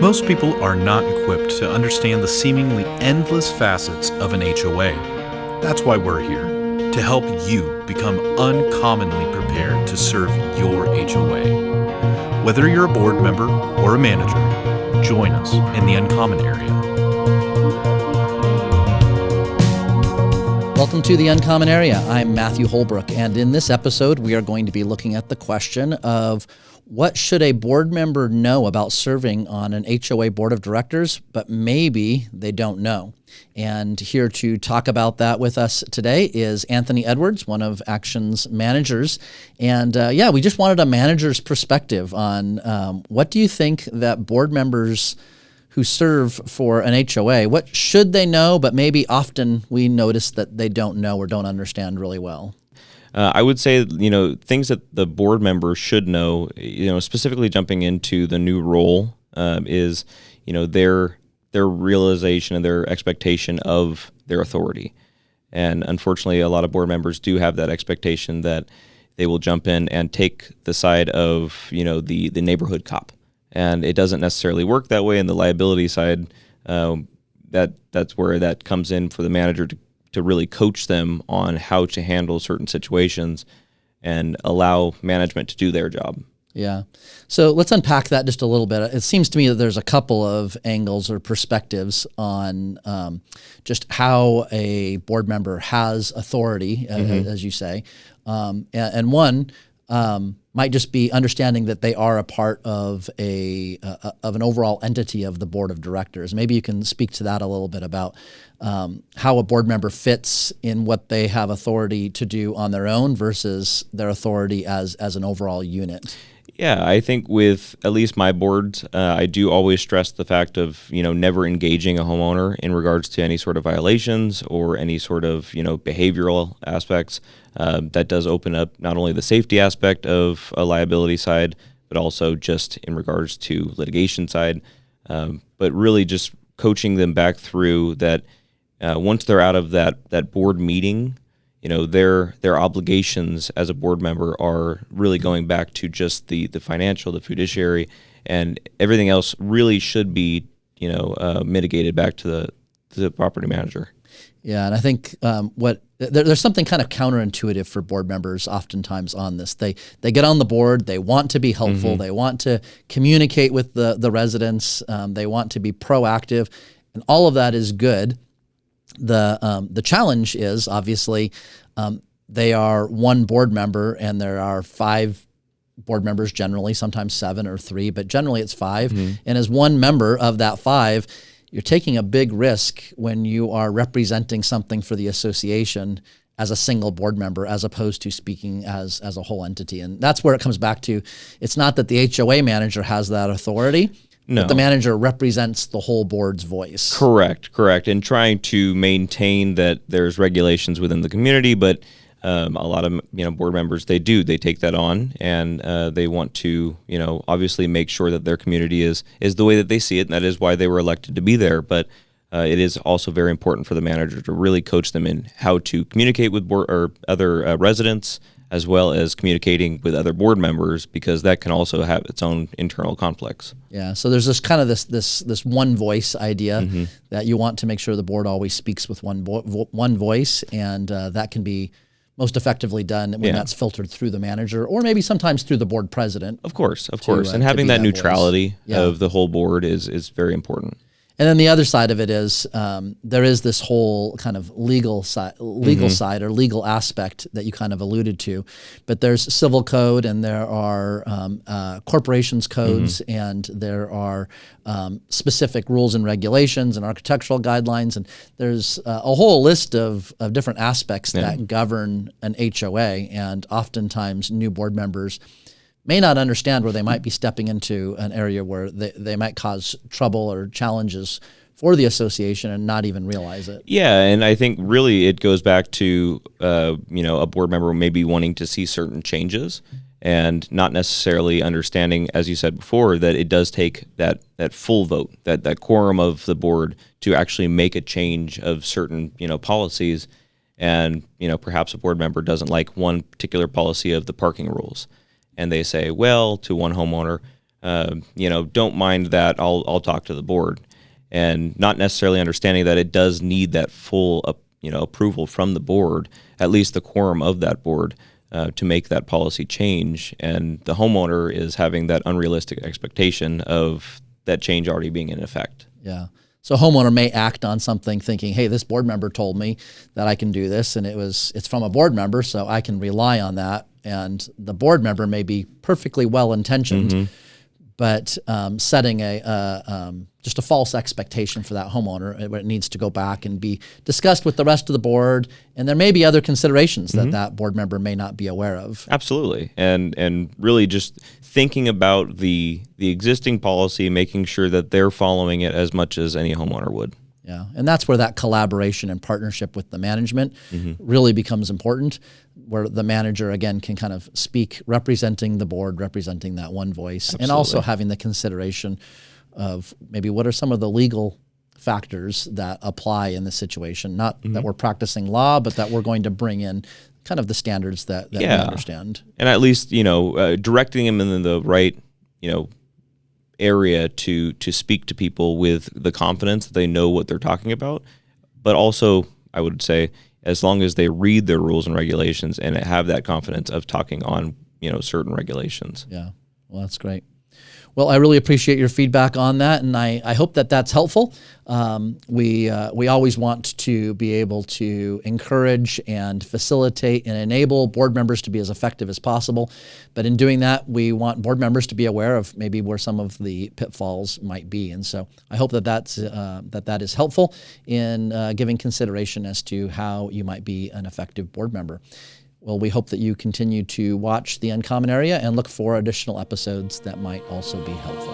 Most people are not equipped to understand the seemingly endless facets of an HOA. That's why we're here, to help you become uncommonly prepared to serve your HOA. Whether you're a board member or a manager, join us in the Uncommon Area. Welcome to the Uncommon Area. I'm Matthew Holbrook, and in this episode, we are going to be looking at the question of what should a board member know about serving on an HOA board of directors, but maybe they don't know. And here to talk about that with us today is Anthony Edwards, one of Action's managers. And we just wanted a manager's perspective on what do you think that board members who serve for an HOA, what should they know, but maybe often we notice that they don't know or don't understand really well? I would say, things that the board member should know, specifically jumping into the new role, is, their realization and their expectation of their authority. And unfortunately, a lot of board members do have that expectation that they will jump in and take the side of, the neighborhood cop. And it doesn't necessarily work that way. In the liability side, that's where that comes in for the manager to really coach them on how to handle certain situations and allow management to do their job. Yeah. So let's unpack that just a little bit. It seems to me that there's a couple of angles or perspectives on just how a board member has authority, as you say. And one might just be understanding that they are a part of an overall entity of the board of directors. Maybe you can speak to that a little bit about how a board member fits in what they have authority to do on their own versus their authority as an overall unit. Yeah, I think with at least my boards, I do always stress the fact of, never engaging a homeowner in regards to any sort of violations or any sort of, behavioral aspects. That does open up not only the safety aspect of a liability side, but also just in regards to litigation side. But really just coaching them back through that once they're out of that board meeting, their obligations as a board member are really going back to just the financial, the fiduciary, and everything else really should be, mitigated back to the property manager. Yeah, and I think there's something kind of counterintuitive for board members oftentimes on this. They get on the board, they want to be helpful, they want to communicate with the residents, they want to be proactive, and all of that is good. The challenge is obviously they are one board member and there are 5 board members generally, sometimes 7 or 3, but generally it's 5. And as one member of that 5, you're taking a big risk when you are representing something for the association as a single board member as opposed to speaking as a whole entity. And that's where it comes back to. It's not that the HOA manager has that authority. No. But the manager represents the whole board's voice. Correct. And trying to maintain that there's regulations within the community, but a lot of board members, they take that on and they want to obviously make sure that their community is the way that they see it, and that is why they were elected to be there. But it is also very important for the manager to really coach them in how to communicate with board or other residents, as well as communicating with other board members, because that can also have its own internal conflicts. Yeah. So there's this kind of this one voice idea that you want to make sure the board always speaks with one voice, and that can be most effectively done when that's filtered through the manager, or maybe sometimes through the board president. Of course. And having that neutrality of the whole board is very important. And then the other side of it is there is this whole kind of legal side or legal aspect that you kind of alluded to, but there's civil code and there are corporations codes and there are specific rules and regulations and architectural guidelines, and there's a whole list of different aspects that govern an HOA, and oftentimes new board members may not understand where they might be stepping into an area where they might cause trouble or challenges for the association and not even realize it. Yeah, and I think really it goes back to, a board member maybe wanting to see certain changes and not necessarily understanding, as you said before, that it does take that full vote, that quorum of the board to actually make a change of certain, policies. And, perhaps a board member doesn't like one particular policy of the parking rules. And they say, well, to one homeowner, don't mind that. I'll talk to the board, and not necessarily understanding that it does need that full approval from the board, at least the quorum of that board, to make that policy change. And the homeowner is having that unrealistic expectation of that change already being in effect. Yeah. So a homeowner may act on something thinking, hey, this board member told me that I can do this, and it's from a board member, so I can rely on that. And the board member may be perfectly well-intentioned, but setting just a false expectation for that homeowner. It needs to go back and be discussed with the rest of the board, and there may be other considerations that board member may not be aware of. Absolutely, and really just thinking about the existing policy, making sure that they're following it as much as any homeowner would. Yeah, and that's where that collaboration and partnership with the management really becomes important, where the manager, again, can kind of speak representing the board, representing that one voice, and also having the consideration of maybe what are some of the legal factors that apply in this situation. Not that we're practicing law, but that we're going to bring in kind of the standards that we understand. And at least, directing them in the right, area to speak to people with the confidence that they know what they're talking about. But also, I would say, as long as they read their rules and regulations and have that confidence of talking on, certain regulations. Yeah, well, that's great. Well, I really appreciate your feedback on that, and I hope that that's helpful. We always want to be able to encourage and facilitate and enable board members to be as effective as possible. But in doing that, we want board members to be aware of maybe where some of the pitfalls might be. And so I hope that is helpful in giving consideration as to how you might be an effective board member. Well, we hope that you continue to watch The Uncommon Area and look for additional episodes that might also be helpful.